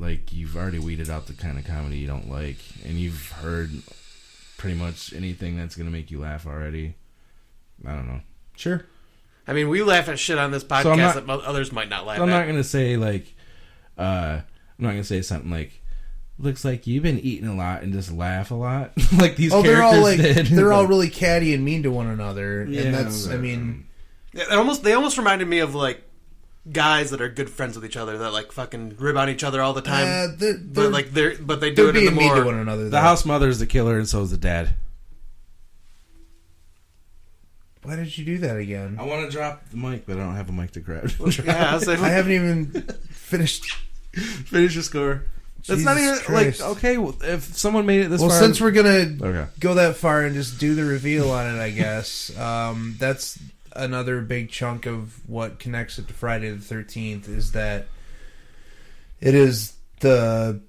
like you've already weeded out the kind of comedy you don't like, and you've heard pretty much anything that's going to make you laugh already. I don't know. Sure. I mean, we laugh at shit on this podcast that others might not laugh at. I'm not going to say like, I'm not going to say something like, looks like you've been eating a lot and just laugh a lot. Like these characters they're all like, did. They're all really catty and mean to one another. Yeah, and that's, I mean... They almost reminded me of like guys that are good friends with each other that like fucking rib on each other all the time. But they do it in the more... mean to one another. The house mother is the killer and so is the dad. Why did you do that again? I want to drop the mic, but I don't have a mic to grab. Yeah, I haven't even finished. Finish your score. That's Jesus not even Christ. like okay. Well, if someone made it this far, Since we're gonna okay. go that far and just do the reveal on it, I guess that's another big chunk of what connects it to Friday the 13th is that it is the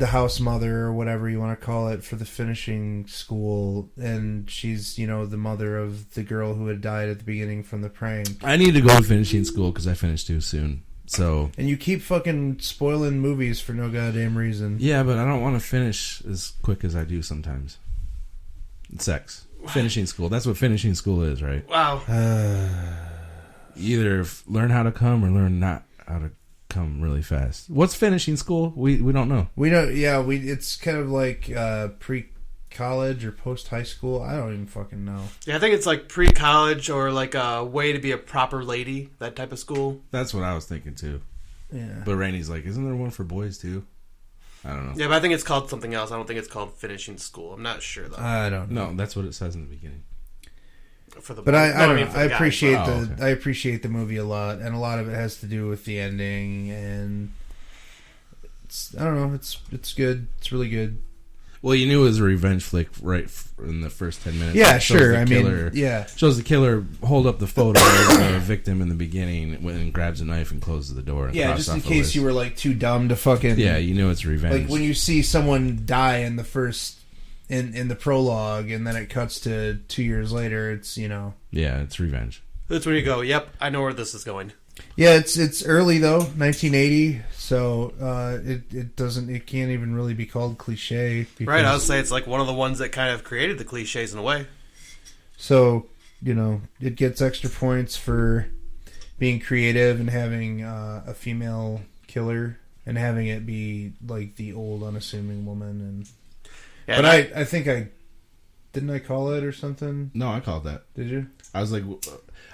house mother or whatever you want to call it for the finishing school, and she's the mother of the girl who had died at the beginning from the prank. I need to go to finishing school because I finished too soon. So and you keep fucking spoiling movies for no goddamn reason. Yeah, but I don't want to finish as quick as I do sometimes. Sex. Finishing school. That's what finishing school is, right? Wow. Either learn how to come or learn not how to come really fast. What's finishing school? We don't know. We don't. Yeah, it's kind of like pre-college or post-high school. I don't even fucking know. Yeah, I think it's like pre-college or like a way to be a proper lady, that type of school. That's what I was thinking too. Yeah. But Randy's like, isn't there one for boys too? I don't know. Yeah, but I think it's called something else. I don't think it's called finishing school. I'm not sure though. I don't know. No, that's what it says in the beginning. But I don't know. I appreciate okay. I appreciate the movie a lot, and a lot of it has to do with the ending, and I don't know. It's good. It's really good. Well, you knew it was a revenge flick right in the first 10 minutes. Yeah, sure. I mean, yeah. Shows the killer hold up the photo of the victim in the beginning and grabs a knife and closes the door. And yeah, just in case you were like too dumb to fucking. Yeah, you knew it's revenge. Like when you see someone die in the first. In the prologue, and then it cuts to 2 years later. It's Yeah, it's revenge. That's where you go. Yep, I know where this is going. Yeah, it's early though, 1980. So it can't even really be called cliche. Right, I would say it's like one of the ones that kind of created the cliches in a way. So it gets extra points for being creative and having a female killer and having it be like the old unassuming woman and. Yeah, but I think didn't I call it or something? No, I called that. Did you? I was like,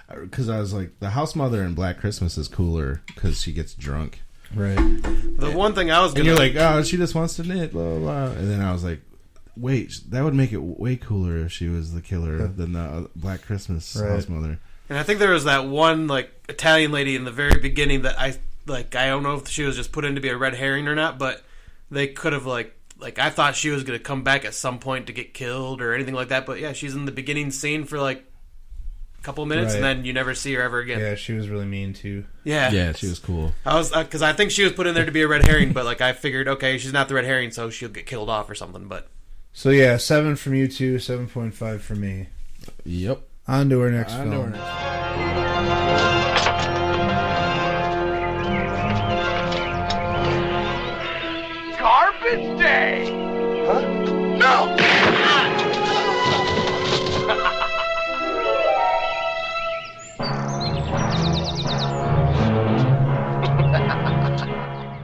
because I was like, the house mother in Black Christmas is cooler because she gets drunk. Right. The one thing I was going to... And you're like, oh, she just wants to knit, blah, blah, blah. And then I was like, wait, that would make it way cooler if she was the killer than the Black Christmas house mother. And I think there was that one, like, Italian lady in the very beginning that I don't know if she was just put in to be a red herring or not, but they could have, like, I thought she was going to come back at some point to get killed or anything like that. But, yeah, she's in the beginning scene for, like, a couple of minutes, and then you never see her ever again. Yeah, she was really mean, too. Yeah. Yeah, she was cool. Because I think she was put in there to be a red herring, but, like, I figured, okay, she's not the red herring, so she'll get killed off or something. But So, yeah, 7 from you two, 7.5 from me. Yep. On to our next film. Garbage Day! Huh? No!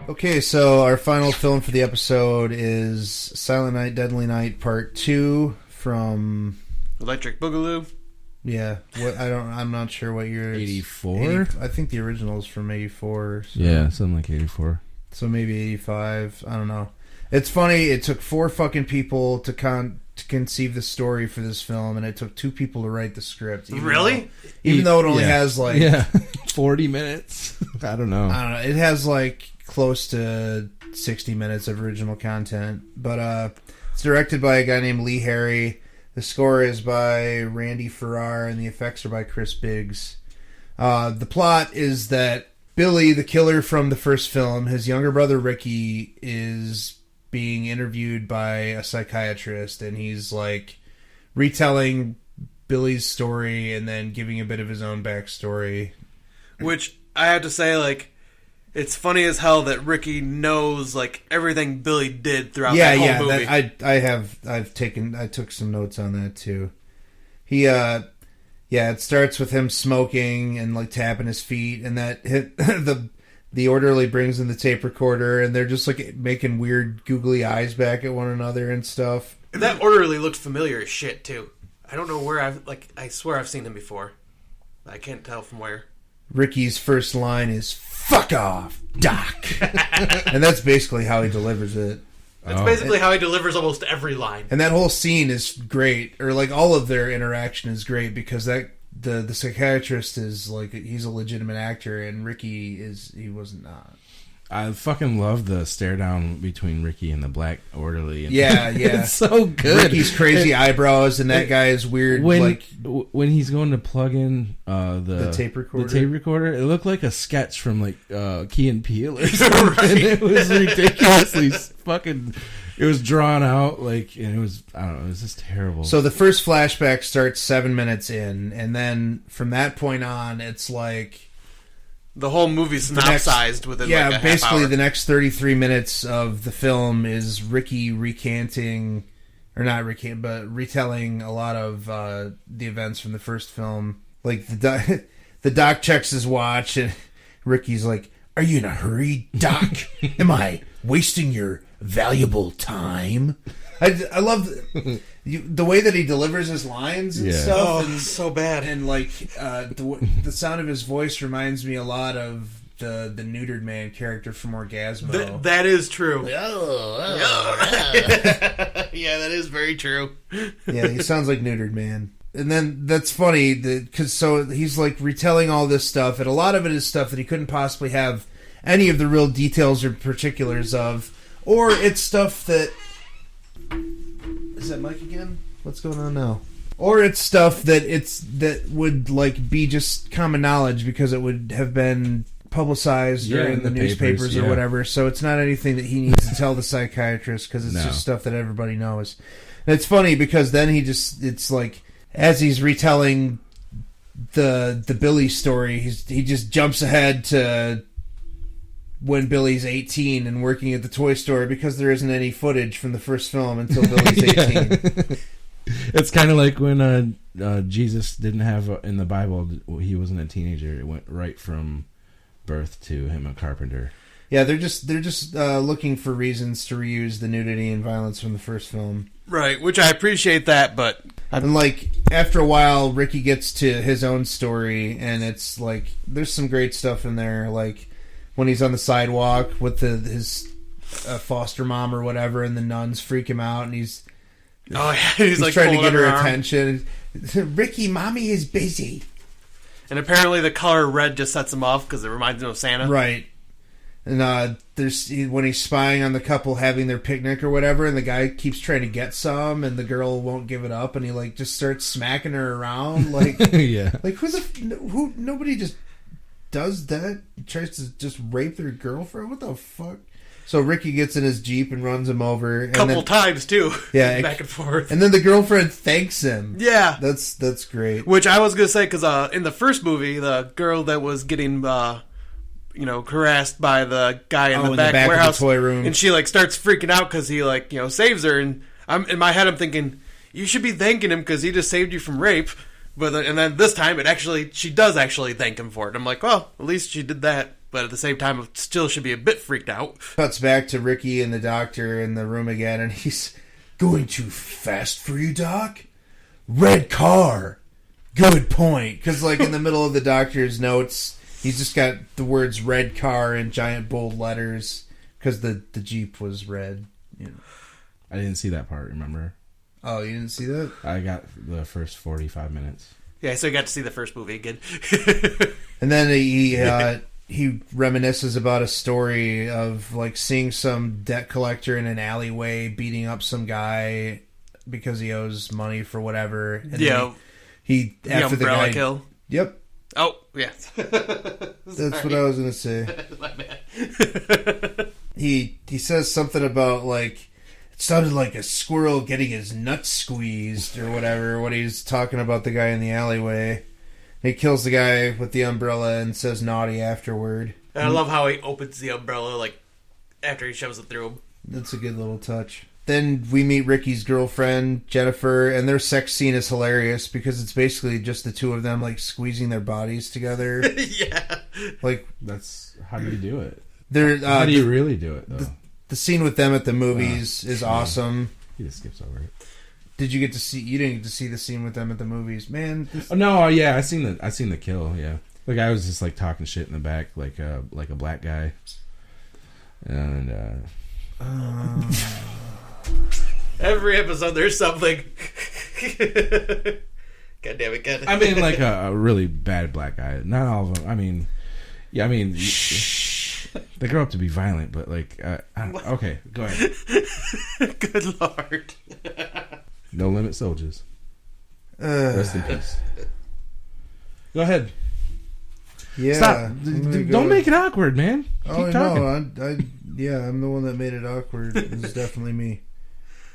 Okay, so our final film for the episode is Silent Night, Deadly Night Part 2 from... Electric Boogaloo? Yeah, I'm not sure what year. 84? I think the original is from 84. So. Yeah, something like 84. So maybe 85. I don't know. It's funny. It took 4 fucking people to conceive the story for this film, and it took 2 people to write the script. Even though it only has like 40 minutes. I don't know. It has like close to 60 minutes of original content, but it's directed by a guy named Lee Harry. The score is by Randy Farrar, and the effects are by Chris Biggs. The plot is that Billy, the killer from the first film, his younger brother Ricky is being interviewed by a psychiatrist, and he's like retelling Billy's story and then giving a bit of his own backstory. Which I have to say, like, It's funny as hell that Ricky knows like everything Billy did throughout that whole movie. I took some notes on that too. It starts with him smoking and like tapping his feet, and that hit the orderly brings in the tape recorder, and they're just like making weird googly eyes back at one another and stuff. That orderly looked familiar as shit too. I don't know where I swear I've seen him before. I can't tell from where. Ricky's first line is "Fuck off, Doc," and that's basically how he delivers it. That's basically how he delivers almost every line. And that whole scene is great, or like all of their interaction is great because that the psychiatrist is like he's a legitimate actor, and Ricky he was not. I fucking love the stare down between Ricky and the black orderly. Yeah. It's so good. Ricky's crazy eyebrows and that guy's weird. When he's going to plug in the tape recorder, it looked like a sketch from like Key and Peele or something. Right. It was ridiculously fucking. It was drawn out and it was I don't know. It was just terrible. So the first flashback starts 7 minutes in, and then from that point on, it's like. The whole movie's synopsized within like a half basically hour. The next 33 minutes of the film is Ricky retelling a lot of the events from the first film. Like the doc checks his watch and Ricky's like, "Are you in a hurry, Doc? Am I wasting your valuable time?" I love the way that he delivers his lines and stuff. Oh, so bad. And like the sound of his voice reminds me a lot of the neutered man character from Orgasmo. That is true. Yeah, that is very true. Yeah, he sounds like neutered man. And then that's funny because he's like retelling all this stuff, and a lot of it is stuff that he couldn't possibly have any of the real details or particulars of, or it's stuff that. Is that Mike again? What's going on now? Or it's stuff that would like be just common knowledge because it would have been publicized or in the newspapers or whatever. So it's not anything that he needs to tell the psychiatrist because it's just stuff that everybody knows. And it's funny because then it's like as he's retelling the Billy story, he just jumps ahead to when Billy's 18 and working at the toy store because there isn't any footage from the first film until Billy's 18. It's kind of like when Jesus didn't have in the Bible, he wasn't a teenager. It went right from birth to him a carpenter. Yeah, they're just looking for reasons to reuse the nudity and violence from the first film. Right, which I appreciate that, but and like after a while, Ricky gets to his own story, and it's like there's some great stuff in there, like. When he's on the sidewalk with his foster mom or whatever, and the nuns freak him out, and he's like trying to get her attention. Ricky, mommy is busy. And apparently the color red just sets him off because it reminds him of Santa. Right. And when he's spying on the couple having their picnic or whatever, and the guy keeps trying to get some, and the girl won't give it up, and he like just starts smacking her around, like yeah, like who nobody just. Does that? Tries to just rape their girlfriend? What the fuck? So Ricky gets in his Jeep and runs him over. A couple times, too. Yeah. Back and forth. And then the girlfriend thanks him. Yeah. That's great. Which I was going to say, because in the first movie, the girl that was getting, harassed by the guy in the back warehouse. Of the toy room. And she, like, starts freaking out because he, like, saves her. And in my head, I'm thinking, you should be thanking him because he just saved you from rape. And then this time, she does actually thank him for it. I'm like, well, at least she did that. But at the same time, it still should be a bit freaked out. Cuts back to Ricky and the doctor in the room again, and he's going too fast for you, Doc? Red car. Good point. Because, like, in the middle of the doctor's notes, he's just got the words red car in giant bold letters because the Jeep was red. You know. I didn't see that part, remember? Oh, you didn't see that? I got the first 45 minutes. Yeah, so you got to see the first movie again. And then he reminisces about a story of like seeing some debt collector in an alleyway beating up some guy because he owes money for whatever. And he after the umbrella guy kill. Yep. Oh yeah. That's what I was gonna say. My bad. He says something about like. Sounded like a squirrel getting his nuts squeezed or whatever when he's talking about the guy in the alleyway. He kills the guy with the umbrella and says naughty afterward. And I love how he opens the umbrella like after he shoves it through him. That's a good little touch. Then we meet Ricky's girlfriend, Jennifer, and their sex scene is hilarious because it's basically just the two of them like squeezing their bodies together. Yeah. Like that's how do you do it? How do you really do it though? The scene with them at the movies is awesome. He just skips over it. Did you get to see? You didn't get to see the scene with them at the movies, man. Oh no, yeah, I seen the kill. Yeah, the guy was just like talking shit in the back, like a black guy, and. Every episode there's something. God damn it, Ken. I mean, like a really bad black guy. Not all of them. I mean, yeah, I mean, they grow up to be violent, but like, okay, go ahead. Good Lord. No Limit Soldiers. Rest in peace. Go ahead. Yeah. Stop. Don't make it awkward, man. Keep talking. No, I'm the one that made it awkward. It's definitely me.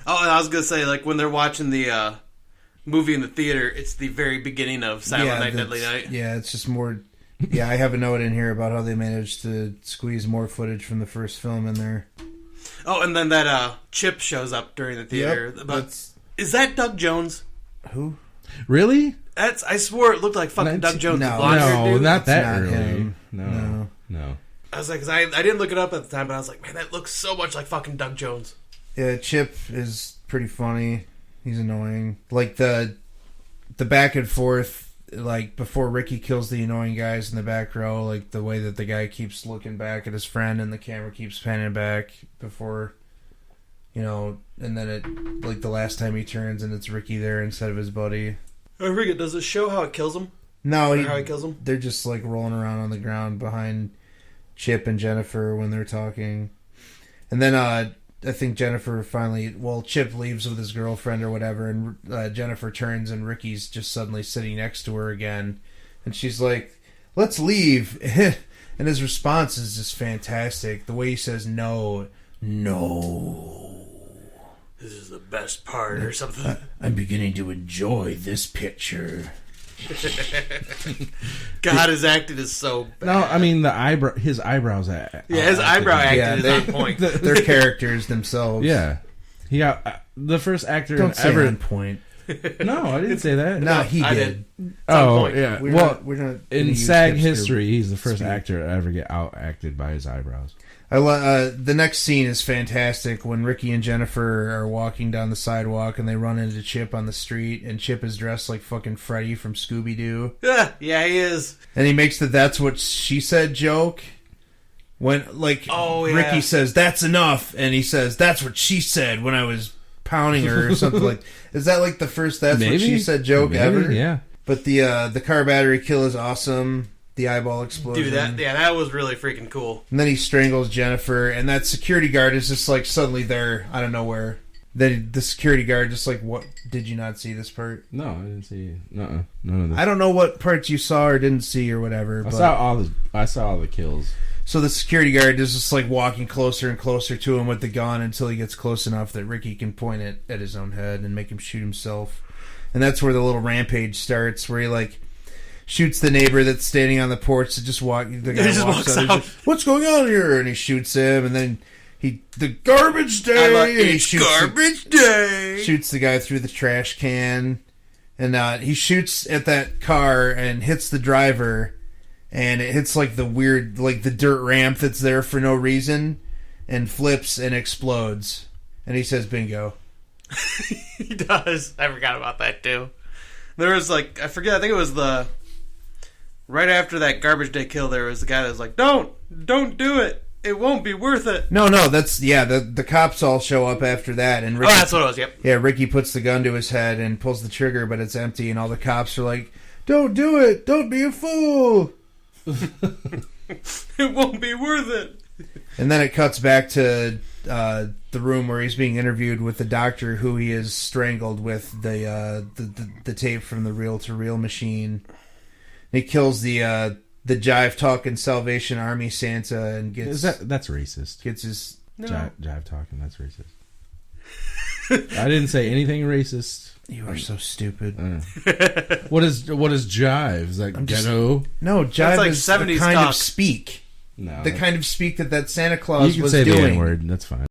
Oh, and I was gonna say, like when they're watching the movie in the theater, it's the very beginning of Silent Night, Deadly Night. Yeah, it's just more. Yeah, I have a note in here about how they managed to squeeze more footage from the first film in there. Oh, and then that Chip shows up during the theater. Yep, is that Doug Jones? Who? Really? I swore it looked like fucking Doug Jones. No, not that not early. Him. No. I was like, cause I didn't look it up at the time, but I was like, man, that looks so much like fucking Doug Jones. Yeah, Chip is pretty funny. He's annoying. Like the back and forth, like before Ricky kills the annoying guys in the back row, like the way that the guy keeps looking back at his friend and the camera keeps panning back before, and then it, like the last time he turns and it's Ricky there instead of his buddy. I forget, does it show how it kills him? No, how he kills him? They're just like rolling around on the ground behind Chip and Jennifer when they're talking. And then I think Jennifer Chip leaves with his girlfriend or whatever, and Jennifer turns and Ricky's just suddenly sitting next to her again. And she's like, let's leave. And his response is just fantastic. The way he says, no. This is the best part or something. I'm beginning to enjoy this picture. God, his acting is so bad. No, I mean his eyebrows. His eyebrow acting is on point. They're characters themselves. Yeah, he got the first actor Don't say ever on point. No, I didn't say that. No, he did. Oh, yeah. We're not in SAG history, he's the first actor to ever get out acted by his eyebrows. The next scene is fantastic when Ricky and Jennifer are walking down the sidewalk and they run into Chip on the street, and Chip is dressed like fucking Freddy from Scooby-Doo. Yeah, he is. And he makes the "that's what she said" joke. When, Ricky says, "That's enough," and he says, "That's what she said" when I was pounding her or something like. Is that like the first "that's what she said" joke ever? Yeah. But the car battery kill is awesome. The eyeball explosion. Dude, that was really freaking cool. And then he strangles Jennifer, and that security guard is just like suddenly there out of nowhere. Then the security guard just like, what? Did you not see this part? No, I didn't see. None of this. I don't know what parts you saw or didn't see or whatever. I saw all the kills. So the security guard is just like walking closer and closer to him with the gun until he gets close enough that Ricky can point it at his own head and make him shoot himself. And that's where the little rampage starts, where he like shoots the neighbor that's standing on the porch. The guy just walks out. Like, what's going on here? And he shoots him, and then the garbage day. And he shoots shoots the guy through the trash can, and he shoots at that car and hits the driver, and it hits like the weird, like the dirt ramp that's there for no reason, and flips and explodes. And he says, "Bingo." He does. I forgot about that too. There was I think it was right after that garbage day kill, there was the guy that was like, don't do it. It won't be worth it. No, that's, the cops all show up after that. And Ricky, that's what it was, yep. Yeah, Ricky puts the gun to his head and pulls the trigger, but it's empty, and all the cops are like, don't do it. Don't be a fool. It won't be worth it. And then it cuts back to the room where he's being interviewed with the doctor who he has strangled with the tape from the reel-to-reel machine. He kills the jive talking Salvation Army Santa and gets that's racist. Gets his jive talking. That's racist. I didn't say anything racist. You are so stupid. What is jive? Is that ghetto? No, jive like is 70s a kind talk. of speak. the kind of speak that Santa Claus you can was say doing. the N-word. That's fine.